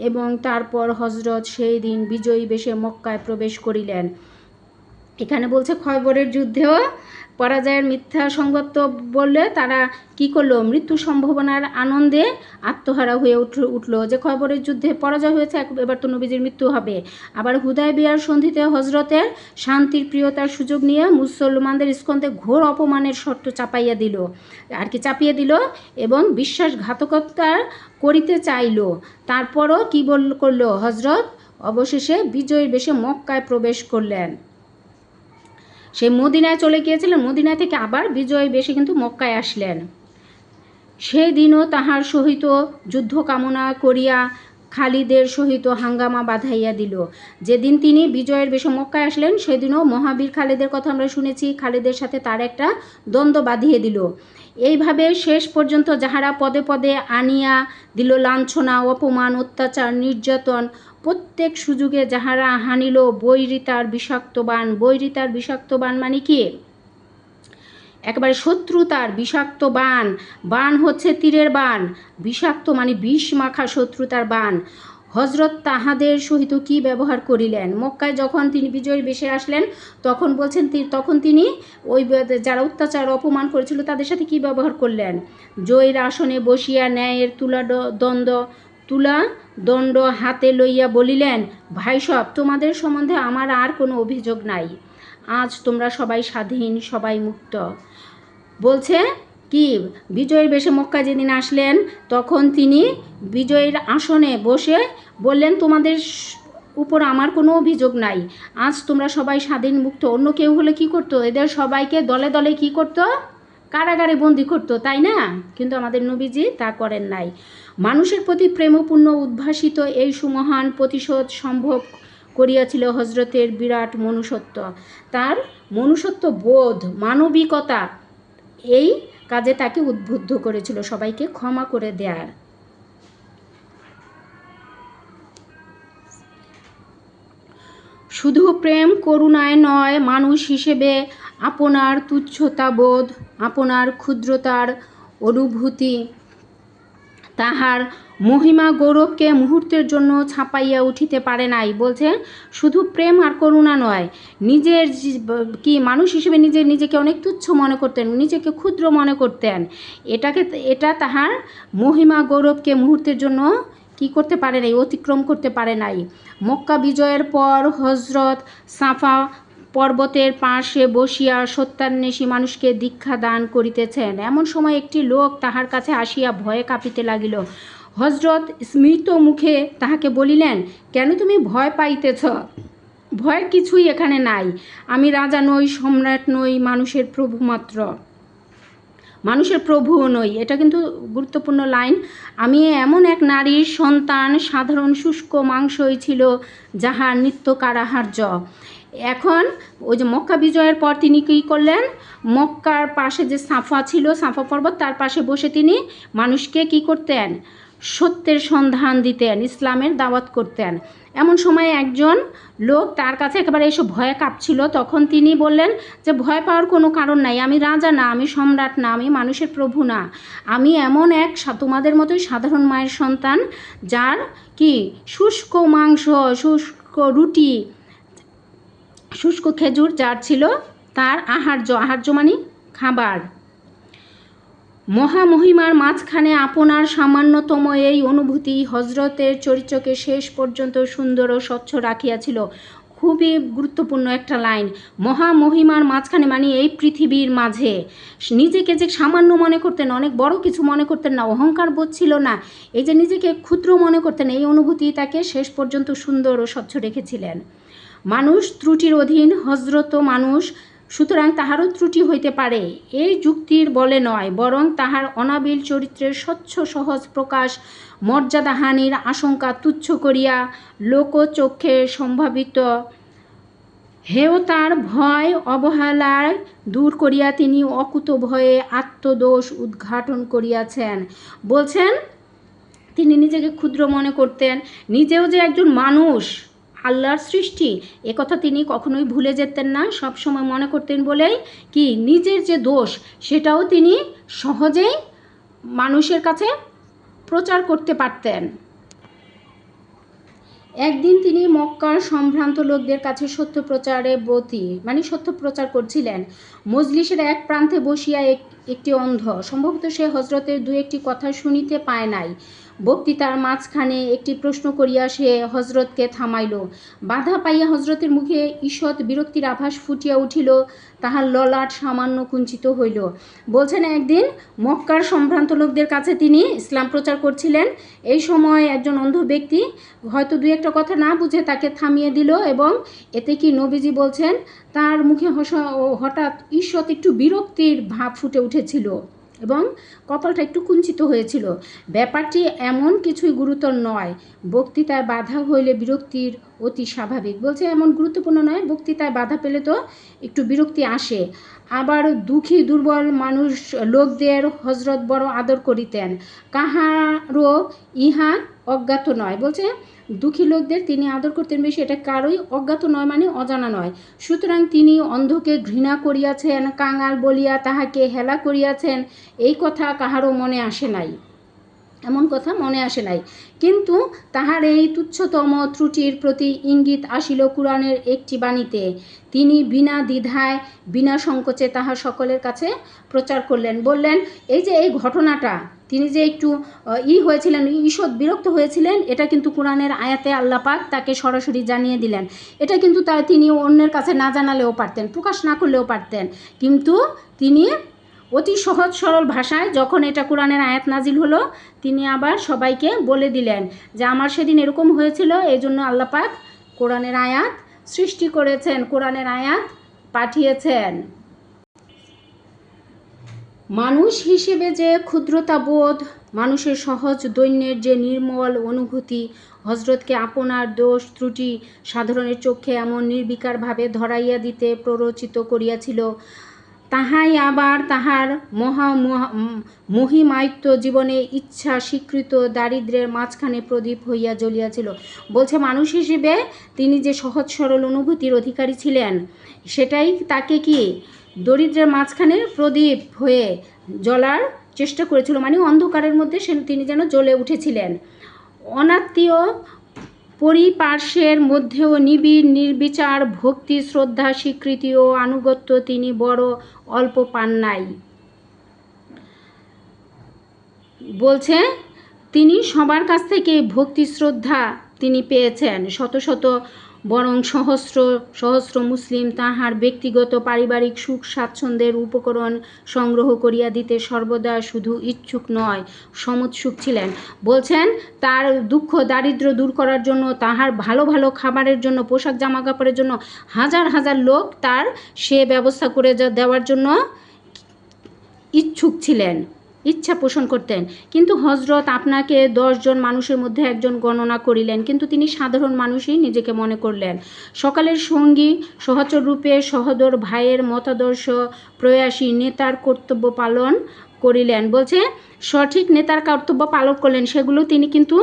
এবং তারপর হজরত সেই দিন বিজয়ী বেশে মক্কায় প্রবেশ করিলেন। এখানে বলছে খয়বরের যুদ্ধেও পরাজয়ের মিথ্যা সংবাদ বললে তারা কি করলো, মৃত্যু সম্ভাবনার আনন্দে আত্মহারা হয়ে উঠলো যে খয়বরের যুদ্ধে পরাজয় হয়েছে, এবার তো নবীজির মৃত্যু হবে। আবার হুদায়বিয়ার সন্ধিতে হজরতের শান্তির প্রিয়তার সুযোগ নিয়ে মুসলমানদের স্কন্ধে ঘোর অপমানের শর্ত চাপিয়ে দিল এবং বিশ্বাসঘাতকতা করিতে চাইল। তারপরও কি করলো, হজরত অবশেষে বিজয়ীর বেশে মক্কায় প্রবেশ করলেন। সে মদিনায় চলে গিয়েছিলেন, মদিনা থেকে আবার বিজয় বেশে কিন্তু মক্কায় আসলেন। সেই দিনও তাহার সহিত যুদ্ধ কামনা করিয়া খালিদের সহিত হাঙ্গামা বাঁধাইয়া দিল। যেদিন তিনি বিজয়ের বেশে মক্কায় আসলেন সেদিনও মহাবীর খালিদের কথা আমরা শুনেছি, খালিদের সাথে তার একটা দ্বন্দ্ব বাঁধিয়ে দিল। এইভাবে শেষ পর্যন্ত যাহারা পদে পদে আনিয়া দিল লাঞ্ছনা, অপমান, অত্যাচার, নির্যাতন, প্রত্যেক সুযোগে যাহারা হানিল বৈরিতার বিষাক্ত বাণ মানে কি, একেবারে শত্রুতার বিষাক্ত বাণ হচ্ছে তীরের বাণ, বিষাক্ত মানে বিষ মাখা শত্রুতার বাণ। হজরত তাহাদের সহিত কি ব্যবহার করিলেন। মক্কায় যখন তিনি বিজয়ীর বেশে আসলেন তখন বলছেন তখন তিনি ওই যারা অত্যাচার অপমান করেছিল তাদের সাথে কি ব্যবহার করলেন। জয়ের আসনে বসিয়া ন্যায়ের তুলা দণ্ড হাতে লইয়া বলিলেন, ভাই সব, তোমাদের সম্বন্ধে আমার আর কোনো অভিযোগ নাই। আজ তোমরা সবাই স্বাধীন, সবাই মুক্ত। বলছে কি, বিজয়ের বেশে মক্কায় যেদিন আসলেন তখন তিনি বিজয়ের আসনে বসে বললেন, তোমাদের উপর আমার কোনো অভিযোগ নাই, আজ তোমরা সবাই স্বাধীন মুক্ত। অন্য কেউ হলে কি করতো, এদের সবাইকে দলে দলে কি করতো, কারাগারে বন্দি করতো, তাই না? কিন্তু আমাদের নবীজি তা করেন নাই। মানুষের প্রতি প্রেমপূর্ণ উদ্ভাসিত এই সুমহান প্রতিশোধ সম্ভব করিয়াছিল হজরতের বিরাট মনুষ্যত্ব। তার মনুষ্যত্ব বোধ, মানবিকতা এই কাজে তাকে উদ্বুদ্ধ করেছিল সবাইকে ক্ষমা করে দেয়ার। শুধু প্রেম করুণায় নয়, মানুষ হিসেবে আপনার তুচ্ছতাবোধ, আপনার ক্ষুদ্রতার অনুভূতি তাহার মহিমা গৌরবকে মুহূর্তের জন্য ছাপাইয়া উঠিতে পারে নাই। বলছে শুধু প্রেম আর করুণা নয়, নিজের কি মানুষ হিসেবে নিজেকে অনেক তুচ্ছ মনে করতেন, নিজেকে ক্ষুদ্র মনে করতেন। এটা তাহার মহিমা গৌরবকে মুহূর্তের জন্য কি করতে পারে নাই, অতিক্রম করতে পারে নাই। মক্কা বিজয়ের পর হজরত সাফা পর্বতের পাশে বসিয়া সত্যান্বেষী মানুষকে দীক্ষা দান করিতেছেন। এমন সময় একটি লোক তাহার কাছে আসিয়া ভয়ে কাঁপিতে লাগিল। হজরত স্মিত মুখে তাহাকে বলিলেন, কেন তুমি ভয় পাইতেছ? ভয়ের কিছুই এখানে নাই। আমি রাজা নই, সম্রাট নই, মানুষের প্রভু মাত্র, মানুষের প্রভুও নই। এটা কিন্তু গুরুত্বপূর্ণ লাইন। আমি এমন এক নারীর সন্তান, সাধারণ শুষ্ক মাংসই ছিল যাহার নিত্য কারাহার্য। এখন ওই যে মক্কা বিজয়ের পর তিনি কী করলেন, মক্কার পাশে যে সাফা ছিল, সাফা পর্বত, তার পাশে বসে তিনি মানুষকে কি করতেন, সত্যের সন্ধান দিতেন, ইসলামের দাওয়াত করতেন। এমন সময় একজন লোক তার কাছে একেবারে এসে ভয়ে কাঁপছিল। তখন তিনি বললেন যে ভয় পাওয়ার কোনো কারণ নাই, আমি রাজা না, আমি সম্রাট না, আমি মানুষের প্রভু না, আমি এমন এক তোমাদের মতোই সাধারণ মায়ের সন্তান, যার কি শুষ্ক মাংস, শুষ্ক রুটি, শুষ্ক খেজুর যার ছিল তার আহার্য মানে খাবার। মহামহিমার মাঝখানে আপনার সামান্যতম এই অনুভূতি হজরতের চরিত্রকে শেষ পর্যন্ত সুন্দর ও স্বচ্ছ রাখিয়াছিল। খুবই গুরুত্বপূর্ণ একটা লাইন। মহামহিমার মাঝখানে মানে এই পৃথিবীর মাঝে নিজেকে যে সামান্য মনে করতেন, অনেক বড় কিছু মনে করতেন না, অহংকার বোধ ছিল না, এই যে নিজেকে ক্ষুদ্র মনে করতেন, এই অনুভূতি তাকে শেষ পর্যন্ত সুন্দর ও স্বচ্ছ রেখেছিলেন। মানুষ ত্রুটির অধীন, হজরত মানুষ, সুতরাং তাহারও ত্রুটি হইতে পারে, এই যুক্তির বলে নয়, বরং তাহার অনাবিল চরিত্রের স্বচ্ছ সহজ প্রকাশ মর্যাদাহানির আশঙ্কা তুচ্ছ করিয়া লোকচক্ষে সম্ভাবিত হেয় তার ভয় অবহেলায় দূর করিয়া তিনি অকুত ভয়ে আত্মদোষ উদ্ঘাটন করিয়াছেন। বলছেন তিনি নিজেকে ক্ষুদ্র মনে করতেন, নিজেও যে একজন মানুষ, আল্লাহর সৃষ্টি, একথা তিনি কখনোই ভুলে যেতেন না। সবসময় মনে করতেন বলেই কি নিজের যে দোষ সেটাও তিনি সহজেই মানুষের কাছে প্রচার করতে পারতেন। একদিন তিনি মক্কার সম্ভ্রান্ত লোকদের কাছে সত্য প্রচারে ব্রতী, মানে সত্য প্রচার করছিলেন। মজলিসের এক প্রান্তে বসিয়া একটি অন্ধ, সম্ভবত সে হজরতের দু একটি কথা শুনিতে পায় নাই, বক্তৃতার মাঝখানে একটি প্রশ্ন করিয়া সে হজরতকে থামাইল। বাধা পাইয়া হজরতের মুখে ঈষৎ বিরক্তির আভাস ফুটিয়া উঠিল, তাহার ললাট সামান্য কুঞ্চিত হইল। বলছেন একদিন মক্কার সম্ভ্রান্ত লোকদের কাছে তিনি ইসলাম প্রচার করছিলেন। এই সময় একজন অন্ধ ব্যক্তি হয়তো দু একটা কথা না বুঝে তাকে থামিয়ে দিল, এবং এতে কি নবীজি বলছেন তার মুখে হঠাৎ ঈষৎ একটু বিরক্তির ভাব ফুটে উঠেছিল এবং কপালটা একটু কুঞ্চিত হয়েছিল। ব্যাপারটি এমন কিছুই গুরুতর নয়, বক্তৃতায় বাধা হইলে বিরক্তির অতি স্বাভাবিক। বলছে এমন গুরুত্বপূর্ণ নয়, বক্তৃতায় বাধা পেলে তো একটু বিরক্তি আসে। আবার দুঃখী দুর্বল মানুষ লোকদের হজরত বড় আদর করিতেন, কাহারও ইহা অজ্ঞাত নয়। বলছে দুঃখী লোকদের তিনি আদর করতেন বেশি, এটা কারোই অজ্ঞাত নয়, মানে অজানা নয়। সুতরাং তিনি অন্ধকে ঘৃণা করিয়াছেন, কাঙাল বলিয়া তাহাকে হেলা করিয়াছেন, এই কথা কাহারও মনে আসে নাই। এমন কথা মনে আসে নাই। কিন্তু তাহার এই তুচ্ছতম ত্রুটির প্রতি ইঙ্গিত আসিল কুরআনের একটি বাণীতে। তিনি বিনা দ্বিধায় বিনা সংকোচে তাহা সকলের কাছে প্রচার করলেন। বললেন, এই যে এই ঘটনাটা, তিনি যে একটু হয়েছিলেন, ঈষৎ বিরক্ত হয়েছিলেন, এটা কিন্তু কোরআনের আয়াতে আল্লাহ পাক তাকে সরাসরি জানিয়ে দিলেন। এটা কিন্তু তিনি অন্যের কাছে না জানালেও পারতেন, প্রকাশ না করলেও পারতেন, কিন্তু তিনি অতি সহজ সরল ভাষায় যখন এটা কোরআনের আয়াত নাজিল হলো, তিনি আবার সবাইকে বলে দিলেন যে আমার সেদিন এরকম হয়েছিল, এই জন্য আল্লাহ পাক কোরআনের আয়াত সৃষ্টি করেছেন, কোরআনের আয়াত পাঠিয়েছেন। মানুষ হিসেবে যে ক্ষুদ্রতা বোধ, মানুষের সহজ দৈন্যের যে নির্মল অনুভূতি হজরতকে আপনার দোষ ত্রুটি সাধারণের চোখে এমন নির্বিকারভাবে ধরাইয়া দিতে প্ররোচিত করিয়াছিল, তাহাই আবার তাহার মহিমায়িত্ব জীবনে ইচ্ছা স্বীকৃত দারিদ্র্যের মাঝখানে প্রদীপ হইয়া জ্বলিয়াছিল। বলছে মানুষ হিসেবে তিনি যে সহজ সরল অনুভূতির অধিকারী ছিলেন, সেটাই তাকে কি দরিদ্রের মাঝখানে প্রদীপ হয়ে জ্বলার চেষ্টা করেছিল, মানে অন্ধকারের মধ্যে তিনি যেন জ্বলে উঠেছিলেন। অনাত্মীয় পরিপার্শ্বের মধ্যেও নিবিড় নির্বিচার ভক্তি শ্রদ্ধা স্বীকৃতি ও আনুগত্য তিনি বড় অল্প পান নাই। বলছে তিনি সবার কাছ থেকে ভক্তি শ্রদ্ধা তিনি পেয়েছেন। শত শত বরং সহস্র সহস্র মুসলিম তাহার ব্যক্তিগত পারিবারিক সুখ স্বাচ্ছন্দ্যের উপকরণ সংগ্রহ করিয়া দিতে সর্বদা শুধু ইচ্ছুক নয়, সমুৎসুক ছিলেন। বলছেন তার দুঃখ দারিদ্র্য দূর করার জন্য, তাহার ভালো ভালো খাবারের জন্য, পোশাক জামা কাপড়ের জন্য হাজার হাজার লোক তার সে ব্যবস্থা করে দেওয়ার জন্য ইচ্ছুক ছিলেন, ইচ্ছা পোষণ করতেন। কিন্তু হজরত আপনাকে 10 জন মানুষের মধ্যে একজন গণনা করিলেন, কিন্তু তিনি সাধারণ মানুষই নিজেকে মনে করলেন। সকালের সঙ্গী সহচর রূপে সহোদর ভাইয়ের মতাদর্শ প্রয়াসী নেতার কর্তব্য পালন করিলেন। বলছে সঠিক নেতার কর্তব্য পালন করলেন, সেগুলো তিনি কিন্তু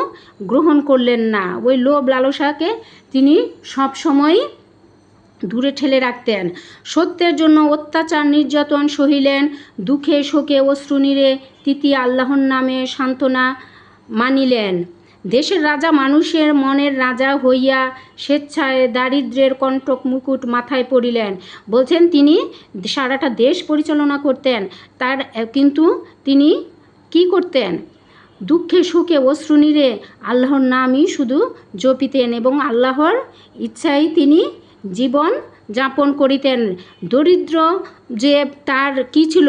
গ্রহণ করলেন না। ওই লোভ লালসাকে তিনি সবসময় দূরে ঠেলে রাখতেন। সত্যের জন্য অত্যাচার নির্যাতন সহিলেন, দুঃখে শোকে অশ্রুনীরে তিতি আল্লাহর নামে সান্ত্বনা মানিলেন। দেশের রাজা মানুষের মনের রাজা হইয়া স্বেচ্ছায় দারিদ্র্যের কণ্টক মুকুট মাথায় পড়িলেন। বলছেন তিনি সারাটা দেশ পরিচালনা করতেন, কিন্তু তিনি কি করতেন? দুঃখে সুখে অশ্রুনীরে আল্লাহর নামই শুধু জপিতেন এবং আল্লাহর ইচ্ছাই তিনি জীবন যাপন করিতেন। দরিদ্র যে তার কি ছিল,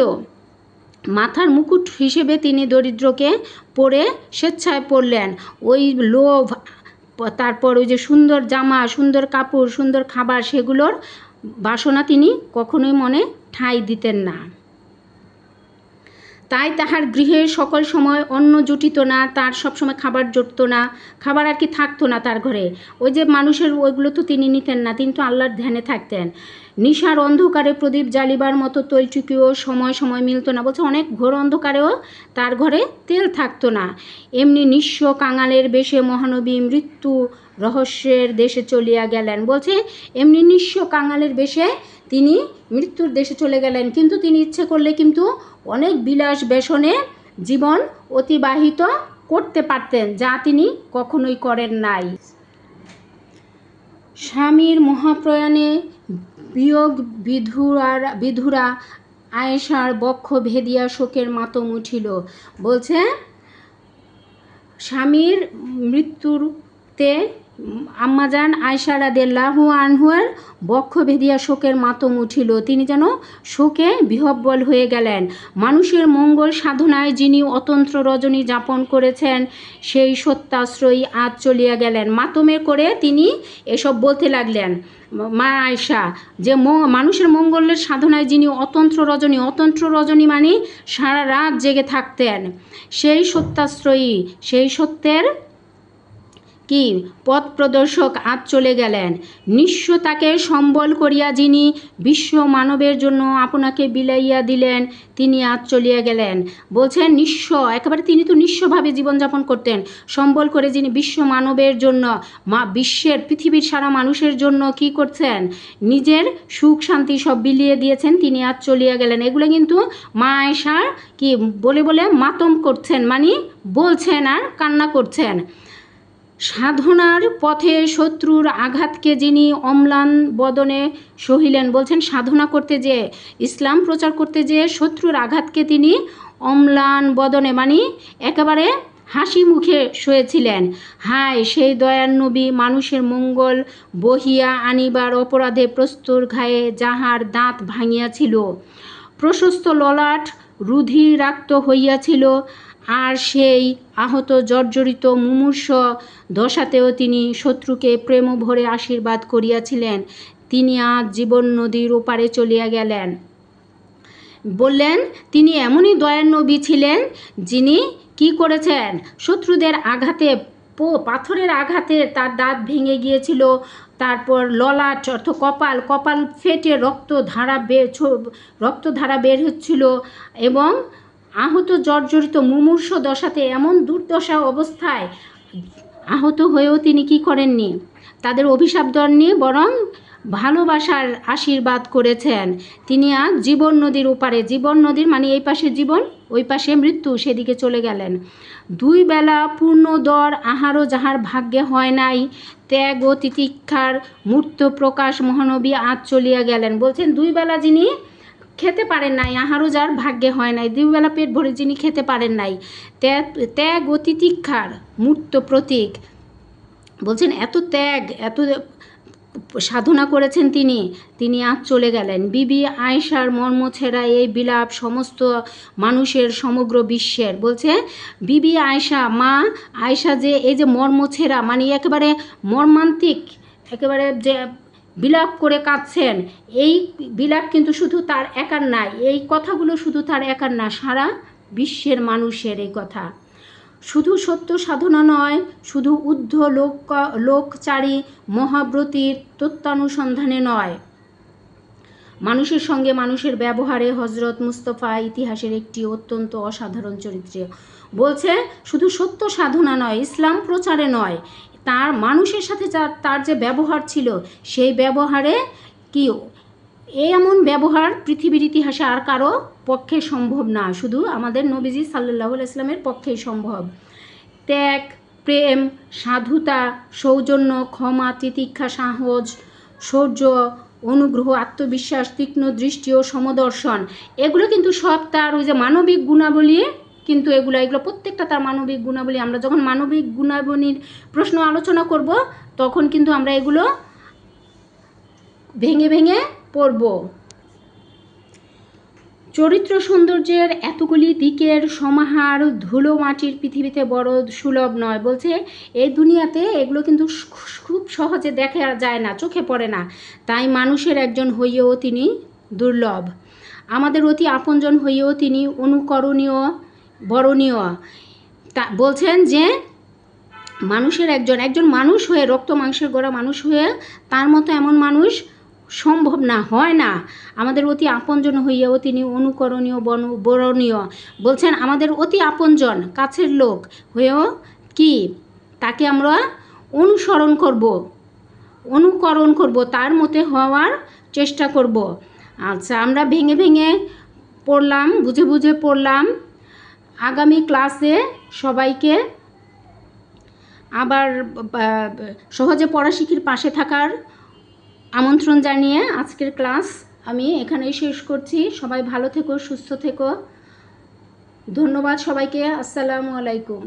মাথার মুকুট হিসেবে তিনি দরিদ্রকে পরে স্বেচ্ছায় পড়লেন। ওই লোভ, তারপর ওই যে সুন্দর জামা, সুন্দর কাপড়, সুন্দর খাবার, সেগুলোর বাসনা তিনি কখনোই মনে ঠাঁই দিতেন না। তাই তাহার গৃহে সকল সময় অন্ন জুটিত না, তার সবসময় খাবার জুটত না, খাবার আর কি থাকতো না তার ঘরে। ওই যে মানুষের ওইগুলো তো তিনি নিতেন না, তিনি তো আল্লাহর ধ্যানে থাকতেন। নিশার অন্ধকারে প্রদীপ জ্বালিবার মতো তৈলটুকুও সময় সময় মিলত না। বলছে অনেক ঘোর অন্ধকারেও তার ঘরে তেল থাকতো না। এমনি নিঃস্ব কাঙালের বেশে মহানবী মৃত্যু রহস্যের দেশে চলিয়া গেলেন। বলছে এমনি নিঃস্ব কাঙালের বেশে তিনি মৃত্যুর দেশে চলে গেলেন, কিন্তু তিনি ইচ্ছে করলে কিন্তু অনেক বিলাস ব্যসনে জীবন অতিবাহিত করতে পারতেন, যা তিনি কখনোই করেন নাই। স্বামীর মহাপ্রয়াণে বিয়োগ বিধুরা আয়েশার বক্ষ ভেদিয়া শোকের মাতম উঠিল। বলছে স্বামীর মৃত্যুতে আম্মাজান আয়েশা রাদিয়াল্লাহু আনহার বক্ষ ভেদিয়া শোকের মাতম উঠিল। তিনি যেন শোকে বিহ্বল হয়ে গেলেন। মানুষের মঙ্গল সাধনায় যিনি অতন্ত্র রজনী যাপন করেছেন, সেই সত্যাশ্রয়ী আজ চলিয়া গেলেন। মাতমে করে তিনি এসব বলতে লাগলেন, মা আয়েশা, যে মানুষের মঙ্গলের সাধনায় যিনি অতন্ত্র রজনী মানে সারা রাত জেগে থাকতেন, সেই সত্যাশ্রয়ী, সেই সত্যের কি পথ প্রদর্শক আজ চলে গেলেন। নিঃস্ব তাকে সম্বল করিয়া যিনি বিশ্ব মানবের জন্য আপনাকে বিলাইয়া দিলেন, তিনি আজ চলিয়া গেলেন। বলছেন নিঃস্ব, একেবারে তিনি তো নিঃস্বভাবে জীবনযাপন করতেন। সম্বল করে যিনি বিশ্ব মানবের জন্য, বিশ্বের পৃথিবীর সারা মানুষের জন্য কি করছেন, নিজের সুখ শান্তি সব বিলিয়ে দিয়েছেন, তিনি আজ চলিয়া গেলেন। এগুলো কিন্তু মা আয়েশার কি বলে বলে মাতম করছেন, মানে বলছেন আর কান্না করছেন। সাধনার পথে শত্রুর আঘাতকে যিনি অম্লান বদনে সহিলেন। বলছেন সাধনা করতে যে, ইসলাম প্রচার করতে যে শত্রুর আঘাতকে তিনি অম্লান বদনে, মানে একেবারে হাসি মুখে সয়েছিলেন। হায় সেই দয়ার নবী, মানুষের মঙ্গল বহিয়া আনিবার অপরাধে প্রস্তর ঘায়ে যাহার দাঁত ভাঙিয়াছিল, প্রশস্ত ললাট রুধিরাক্ত হইয়াছিল, আর সেই আহত জর্জরিত মুমূর্ষ দশাতেও তিনি শত্রুকে প্রেম ভরে আশীর্বাদ করিয়াছিলেন, তিনি আজ জীবন নদীর ওপারে চলিয়া গেলেন। বললেন তিনি এমনই দয়ার নবী ছিলেন যিনি কি করেছেন, শত্রুদের আঘাতে, পাথরের আঘাতে তার দাঁত ভেঙে গিয়েছিল, তারপর ললাট অর্থ কপাল ফেটে রক্তধারা বের হচ্ছিল, এবং আহত জর্জরিত মুমূর্ষ দশাতে, এমন দুর্দশা অবস্থায় আহত হয়েও তিনি কি করেননি, তাদের অভিশাপ দেননি, বরং ভালোবাসার আশীর্বাদ করেছেন। তিনি আজ জীবন নদীর ওপারে, জীবন নদীর মানে এই পাশে জীবন, ওই পাশে মৃত্যু, সেদিকে চলে গেলেন। 2 বেলা পূর্ণ দর আহারও যাহার ভাগ্যে হয় নাই, ত্যাগ ও তিতিক্ষার মূর্ত প্রকাশ মহানবী আজ চলিয়া গেলেন। বলছেন 2 বেলা যিনি খেতে পারেন নাই, আহারও যার ভাগ্যে হয় নাই, 2 বেলা পেট ভরে যিনি খেতে পারেন নাই, ত্যাগ ও তিতিক্ষার মূর্ত প্রতীক। বলছেন এত ত্যাগ, এত সাধনা করেছেন তিনি আজ চলে গেলেন। বিবি আয়েশার মর্মছেরা এই বিলাপ সমস্ত মানুষের, সমগ্র বিশ্বের। বলছে বিবি আয়েশা, মা আয়েশা যে এই যে মর্মছেরা, মানে একেবারে মর্মান্তিক, একেবারে যে বিলাপ করে কাঁদছেন, এই বিলাপ কিন্তু শুধু তার একার নাই, এই কথাগুলো শুধু তার একার না, সারা বিশ্বের মানুষের এই কথা। শুধু সত্য সাধনা নয়, শুধু ঊর্ধ্ব লোকচারী মহাব্রতীর তত্ত্বানুসন্ধানে নয়, মানুষের সঙ্গে মানুষের ব্যবহারে হজরত মুস্তফা ইতিহাসের একটি অত্যন্ত অসাধারণ চরিত্র। বলছে শুধু সত্য সাধনা নয়, ইসলাম প্রচারে নয়, তার মানুষের সাথে তার যে ব্যবহার ছিল, সেই ব্যবহারে কি এমন ব্যবহার পৃথিবীর ইতিহাসে আর কারো পক্ষে সম্ভব না, শুধু আমাদের নবীজি সাল্লাল্লাহু আলাইহি ওয়াসাল্লামের পক্ষেই সম্ভব। ত্যাগ, প্রেম, সাধুতা, সৌজন্য, ক্ষমা, তিতিক্ষা, সাহস, শৌর্য, অনুগ্রহ, আত্মবিশ্বাস, তীক্ষ্ণ দৃষ্টি ও সমদর্শন, এগুলো কিন্তু সব তার ওই যে মানবিক গুণাবলী, কিন্তু এগুলো প্রত্যেকটা তার মানবিক গুণাবলী। আমরা যখন মানবিক গুণাবলীর প্রশ্ন আলোচনা করব, তখন কিন্তু আমরা এগুলো ভেঙে ভেঙে পড়ব। চরিত্র সৌন্দর্যের এতগুলি দিকের সমাহার ধুলো মাটির পৃথিবীতে বড় সুলভ নয়। বলছে এই দুনিয়াতে এগুলো কিন্তু খুব সহজে দেখা যায় না, চোখে পড়ে না, তাই মানুষের একজন হইয়েও তিনি দুর্লভ, আমাদের অতি আপনজন হইয়েও তিনি অনুকরণীয়, বরণীয়। তা বলছেন যে মানুষের একজন মানুষ হয়ে, রক্ত মাংসের গড়া মানুষ হয়ে তার মতো এমন মানুষ সম্ভব না, হয় না, আমাদের অতি আপনজন হইয়াও তিনি অনুকরণীয়, বরণীয়। বলছেন আমাদের অতি আপনজন, কাছের লোক হয়েও কি তাকে আমরা অনুকরণ করব, তার মতে হওয়ার চেষ্টা করব। আচ্ছা, আমরা ভেঙে ভেঙে পড়লাম, বুঝে বুঝে পড়লাম। আগামী ক্লাসে সবাইকে আবার সহজে পড়া শিখির পাশে থাকার আমন্ত্রণ জানিয়ে আজকের ক্লাস আমি এখানেই শেষ করছি। সবাই ভালো থেকো, সুস্থ থেকো। ধন্যবাদ সবাইকে। আসসালামু আলাইকুম।